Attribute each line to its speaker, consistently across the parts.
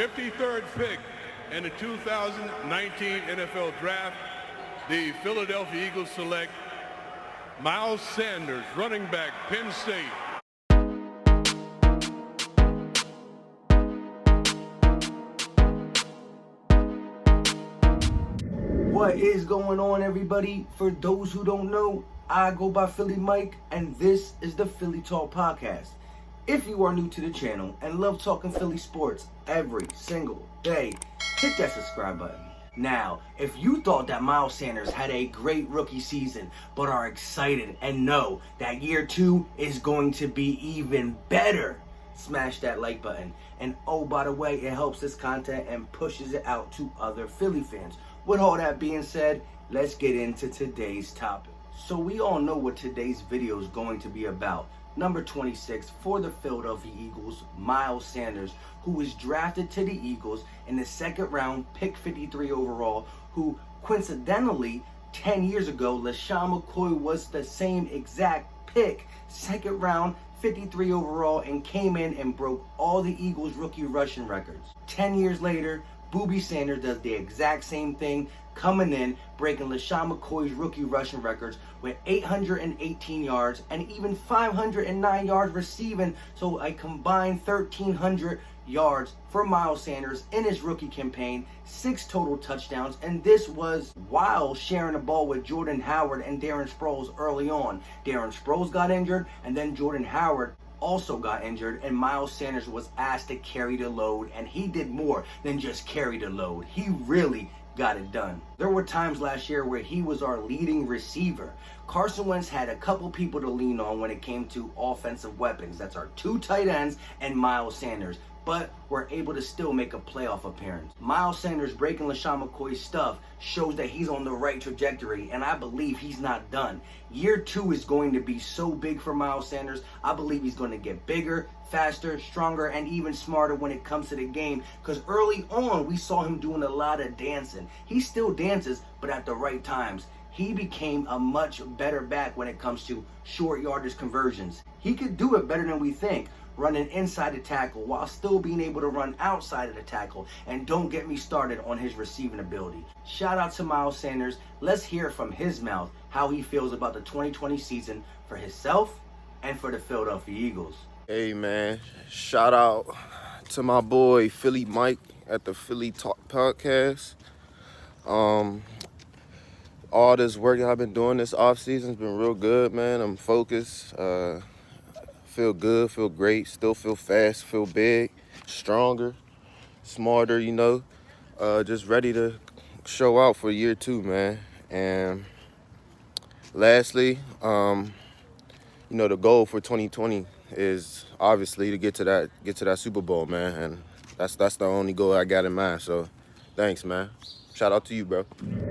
Speaker 1: 53rd pick in the 2019 NFL Draft, the Philadelphia Eagles select Miles Sanders, running back, Penn State.
Speaker 2: What is going on, everybody? For those who don't know, I go by Philly Mike, and this is the Philly Talk Podcast. If you are new to the channel and love talking Philly sports every single day, hit that subscribe button. Now, if you thought that Miles Sanders had a great rookie season, but are excited and know that year 2 is going to be even better, smash that like button. And oh, by the way, it helps this content and pushes it out to other Philly fans. With all that being said, let's get into today's topic. So we all know what today's video is going to be about. Number 26 for the Philadelphia Eagles, Miles Sanders, who was drafted to the Eagles in the second round, pick 53 overall, who coincidentally 10 years ago, LeSean McCoy was the same exact pick, second round, 53 overall, and came in and broke all the Eagles rookie rushing records. 10 years later, Booby Sanders does the exact same thing, coming in, breaking LeSean McCoy's rookie rushing records with 818 yards and even 509 yards receiving, so a combined 1,300 yards for Miles Sanders in his rookie campaign, 6 total touchdowns, and this was while sharing the ball with Jordan Howard and Darren Sproles early on. Darren Sproles got injured, and then Jordan Howard also got injured, and Miles Sanders was asked to carry the load, and he did more than just carry the load. He really got it done. There were times last year where he was our leading receiver. Carson Wentz had a couple people to lean on when it came to offensive weapons. That's our 2 tight ends and Miles Sanders, but we're able to still make a playoff appearance. Miles Sanders breaking LeSean McCoy's stuff shows that he's on the right trajectory, and I believe he's not done. Year 2 is going to be so big for Miles Sanders. I believe he's going to get bigger, faster, stronger, and even smarter when it comes to the game, because early on we saw him doing a lot of dancing. He still dances, but at the right times. He became a much better back when it comes to short yardage conversions. He could do it better than we think, running inside the tackle while still being able to run outside of the tackle. And don't get me started on his receiving ability. Shout out to Miles Sanders. Let's hear from his mouth how he feels about the 2020 season for himself and for the Philadelphia Eagles.
Speaker 3: Hey man, shout out to my boy Philly Mike at the Philly Talk Podcast. All this work I've been doing this offseason's been real good, man. I'm focused, feel good, feel great, still feel fast, feel big, stronger, smarter, you know. Just ready to show out for year 2, man. And lastly, you know, the goal for 2020 is obviously to get to that Super Bowl, man. And that's the only goal I got in mind. So thanks, man. Shout out to you, bro.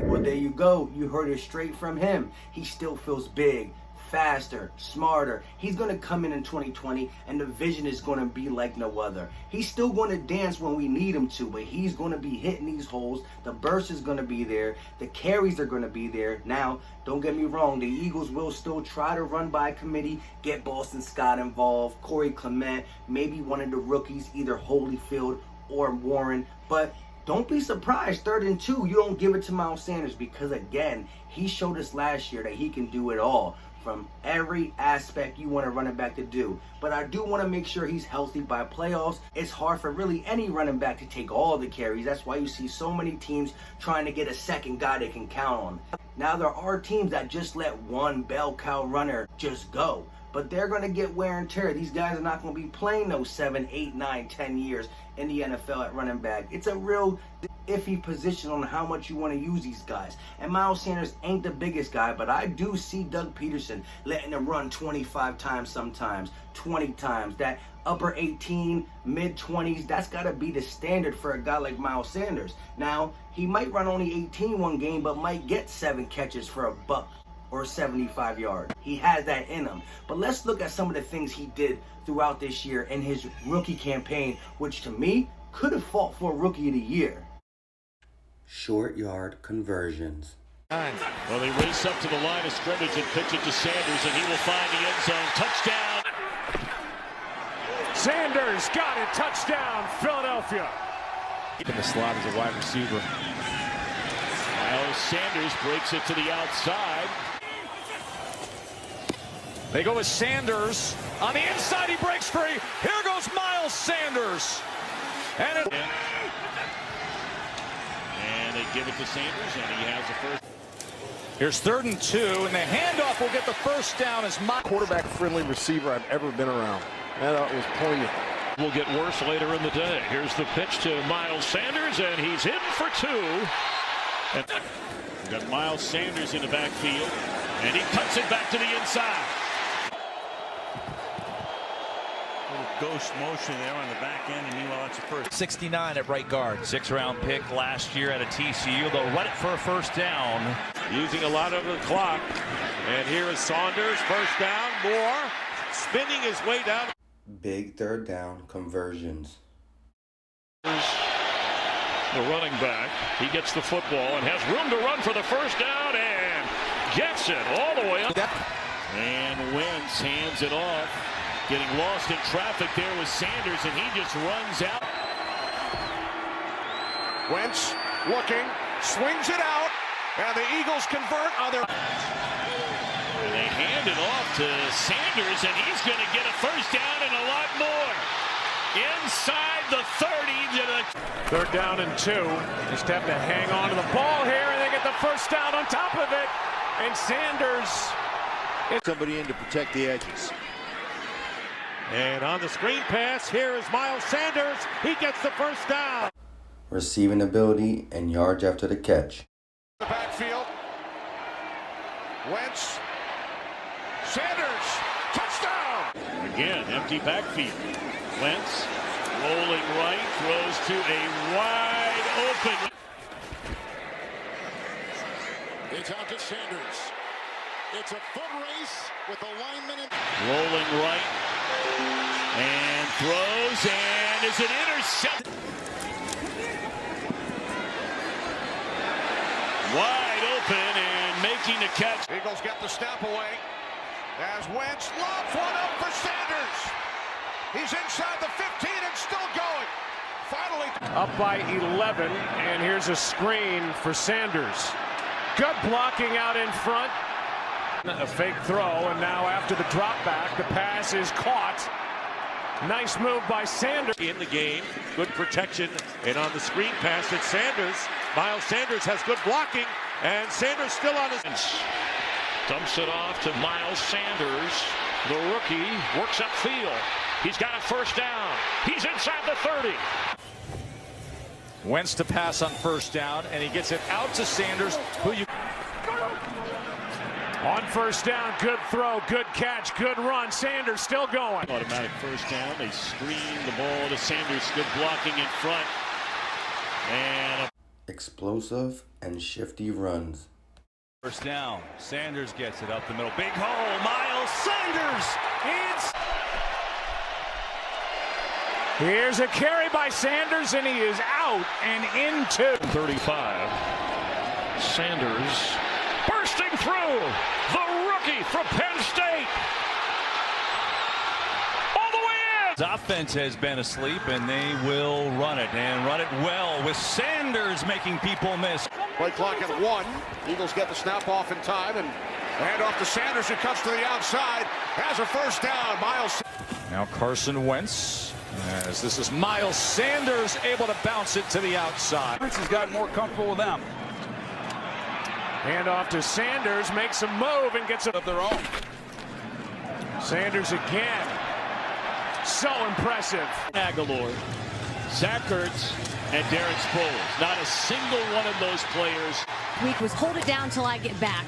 Speaker 2: Well, there you go. You heard it straight from him. He still feels big, faster, smarter. He's going to come in 2020, and the vision is going to be like no other. He's still going to dance when we need him to, but he's going to be hitting these holes. The burst is going to be there. The carries are going to be there. Now, don't get me wrong. The Eagles will still try to run by committee, get Boston Scott involved, Corey Clement, maybe one of the rookies, either Holyfield or Warren, but don't be surprised, 3rd and 2, you don't give it to Miles Sanders, because again, he showed us last year that he can do it all from every aspect you want a running back to do. But I do want to make sure he's healthy by playoffs. It's hard for really any running back to take all the carries. That's why you see so many teams trying to get a second guy they can count on. Now, there are teams that just let one bell cow runner just go, but they're going to get wear and tear. These guys are not going to be playing those 7, 8, 9, 10 years in the NFL at running back. It's a real iffy position on how much you want to use these guys. And Miles Sanders ain't the biggest guy, but I do see Doug Peterson letting him run 25 times sometimes, 20 times. That upper 18, mid-20s, that's got to be the standard for a guy like Miles Sanders. Now, he might run only 18 one game, but might get 7 catches for a buck or 75 yards. He has that in him. But let's look at some of the things he did throughout this year in his rookie campaign, which to me could have fought for Rookie of the Year. Short yard conversions.
Speaker 4: Well, they race up to the line of scrimmage and pitch it to Sanders, and he will find the end zone. Touchdown.
Speaker 5: Sanders got it. Touchdown, Philadelphia.
Speaker 4: In the slot as a wide receiver. Miles Sanders breaks it to the outside.
Speaker 5: They go with Sanders. On the inside, he breaks free. Here goes Miles Sanders. And
Speaker 4: they give it to Sanders, and he has the first.
Speaker 5: Here's 3rd and 2, and the handoff will get the first down as my
Speaker 6: quarterback-friendly receiver I've ever been around. That was poignant.
Speaker 4: Will get worse later in the day. Here's the pitch to Miles Sanders, and he's in for 2. And we've got Miles Sanders in the backfield, and he cuts it back to the inside.
Speaker 7: Ghost motion there on the back end, and meanwhile it's a first.
Speaker 5: 69 at right guard. 6th-round pick last year out of TCU. They'll run it for a first down.
Speaker 7: Using a lot of the clock. And here is Saunders, first down, Moore spinning his way down.
Speaker 2: Big 3rd down conversions.
Speaker 4: The running back, he gets the football and has room to run for the first down and gets it all the way up. And Wentz hands it off. Getting lost in traffic there with Sanders, and he just runs out.
Speaker 6: Wentz looking, swings it out, and the Eagles convert on their...
Speaker 4: And they hand it off to Sanders, and he's going to get a first down and a lot more. Inside the 30 to the...
Speaker 5: 3rd down and 2. Just have to hang on to the ball here, and they get the first down on top of it. And Sanders...
Speaker 6: Somebody in to protect the edges.
Speaker 7: And on the screen pass, here is Miles Sanders. He gets the first down.
Speaker 2: Receiving ability and yards after the catch.
Speaker 6: The backfield. Wentz. Sanders. Touchdown.
Speaker 4: Again, empty backfield. Wentz rolling right, throws to a wide open.
Speaker 6: It's out to Sanders. It's a foot race with the lineman in.
Speaker 4: Rolling right. And throws, and is it intercepted? Wide open and making the catch.
Speaker 6: Eagles get the snap away. As Wentz lobs one up for Sanders. He's inside the 15 and still going. Finally.
Speaker 5: Up by 11, and here's a screen for Sanders. Good blocking out in front. A fake throw, and now after the drop back, the pass is caught. Nice move by Sanders.
Speaker 7: In the game, good protection, and on the screen pass, it's Sanders. Miles Sanders has good blocking, and Sanders still on his...
Speaker 4: Dumps it off to Miles Sanders. The rookie works upfield. He's got a first down. He's inside the 30.
Speaker 5: Wentz to pass on first down, and he gets it out to Sanders, who you... On first down, good throw, good catch, good run. Sanders still going.
Speaker 4: Automatic first down. They screen the ball to Sanders. Good blocking in front. And
Speaker 2: Explosive and shifty runs.
Speaker 5: First down. Sanders gets it up the middle. Big hole. Miles Sanders. Here's a carry by Sanders, and he is out and into
Speaker 4: 35. Sanders bursting through. The rookie from Penn State. All the way in.
Speaker 5: The offense has been asleep, and they will run it, and run it well with Sanders making people miss.
Speaker 6: Play clock at 1. Eagles get the snap off in time, and hand off to Sanders, who cuts to the outside. Has a first down. Miles.
Speaker 5: Now Carson Wentz, as this is Miles Sanders able to bounce it to the outside. Wentz has gotten more comfortable with them. Hand off to Sanders, makes a move and gets it of their own. Sanders again. So impressive.
Speaker 4: Aguilar, Zach Ertz, and Darren Sproles. Not a single one of those players.
Speaker 8: Week was hold it down till I get back.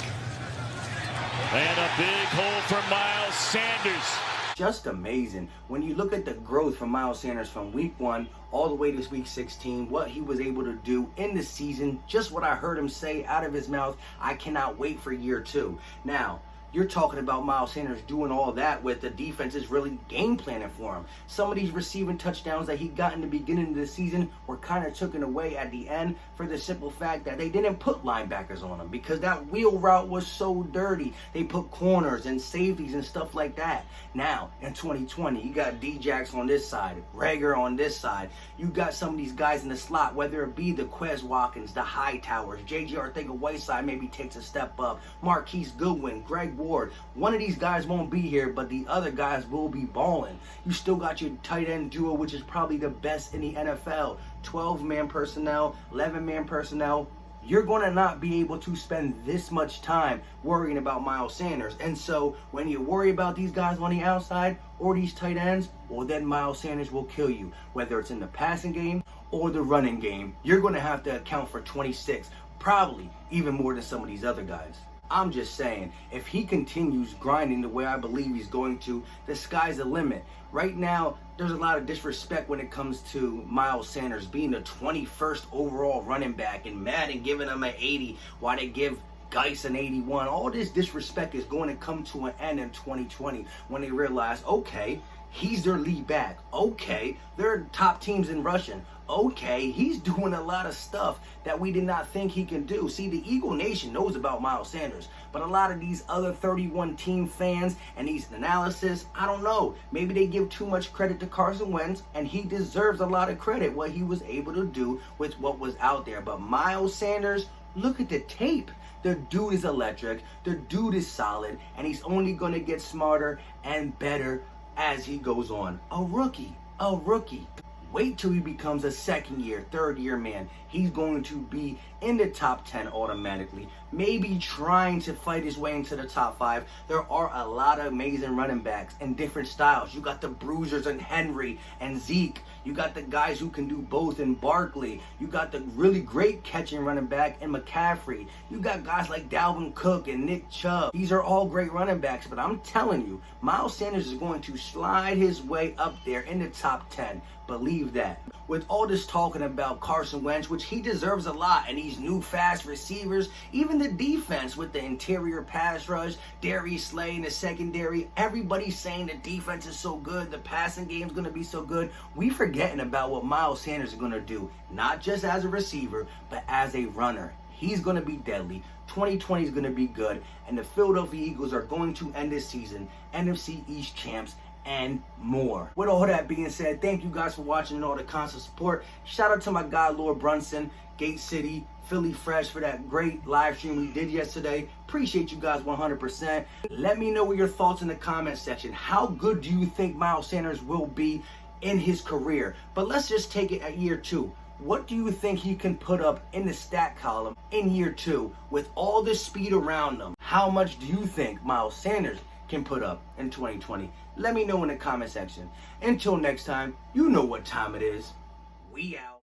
Speaker 4: And a big hole for Miles Sanders.
Speaker 2: Just amazing. When you look at the growth from Miles Sanders from week 1 all the way to week 16, what he was able to do in the season, just what I heard him say out of his mouth, I cannot wait for year 2. Now, You're talking about Miles Sanders doing all that with the defenses really game planning for him. Some of these receiving touchdowns that he got in the beginning of the season were kind of taken away at the end for the simple fact that they didn't put linebackers on him because that wheel route was so dirty. They put corners and safeties and stuff like that. Now, in 2020, you got D-Jax on this side, Rager on this side. You got some of these guys in the slot, whether it be the Quez Watkins, the Hightowers, J.J. Arcega-Whiteside maybe takes a step up, Marquise Goodwin, Greg Ward. One of these guys won't be here, but the other guys will be balling. You still got your tight end duo, which is probably the best in the NFL. 12-man personnel, 11-man personnel. You're going to not be able to spend this much time worrying about Miles Sanders. And so when you worry about these guys on the outside or these tight ends, well, then Miles Sanders will kill you. Whether it's in the passing game or the running game, you're going to have to account for 26, probably even more than some of these other guys. I'm just saying, if he continues grinding the way I believe he's going to, the sky's the limit. Right now, there's a lot of disrespect when it comes to Miles Sanders being the 21st overall running back and Madden giving him an 80 while they give Geis an 81. All this disrespect is going to come to an end in 2020 when they realize, okay, he's their lead back. Okay, they're top teams in rushing. Okay, he's doing a lot of stuff that we did not think he can do. See, the Eagle Nation knows about Miles Sanders, but a lot of these other 31 team fans and these analysis, I don't know. Maybe they give too much credit to Carson Wentz, and he deserves a lot of credit what he was able to do with what was out there. But Miles Sanders, look at the tape. The dude is electric. The dude is solid, and he's only going to get smarter and better as he goes on. A rookie. Wait till he becomes a second year, third year man. He's going to be in the top 10 automatically. Maybe trying to fight his way into the top 5. There are a lot of amazing running backs in different styles. You got the bruisers and Henry and Zeke. You got the guys who can do both in Barkley. You got the really great catching running back in McCaffrey. You got guys like Dalvin Cook and Nick Chubb. These are all great running backs, but I'm telling you, Miles Sanders is going to slide his way up there in the top 10. Believe that. With all this talking about Carson Wentz, which he deserves a lot, and these new fast receivers, even the defense with the interior pass rush, Darius Slay in the secondary, everybody's saying the defense is so good, the passing game's going to be so good. We forgetting about what Miles Sanders is going to do, not just as a receiver, but as a runner. He's going to be deadly. 2020 is going to be good, and the Philadelphia Eagles are going to end this season NFC East champs and more. With all that being said, thank you guys for watching and all the constant support. Shout out to my guy Lord Brunson, Gate City, Philly Fresh for that great live stream we did yesterday. Appreciate you guys 100%. Let me know what your thoughts in the comment section. How good do you think Miles Sanders will be in his career? But let's just take it at year 2. What do you think he can put up in the stat column in year 2 with all the speed around him? How much do you think Miles Sanders can put up in 2020? Let me know in the comment section. Until next time, you know what time it is. We out.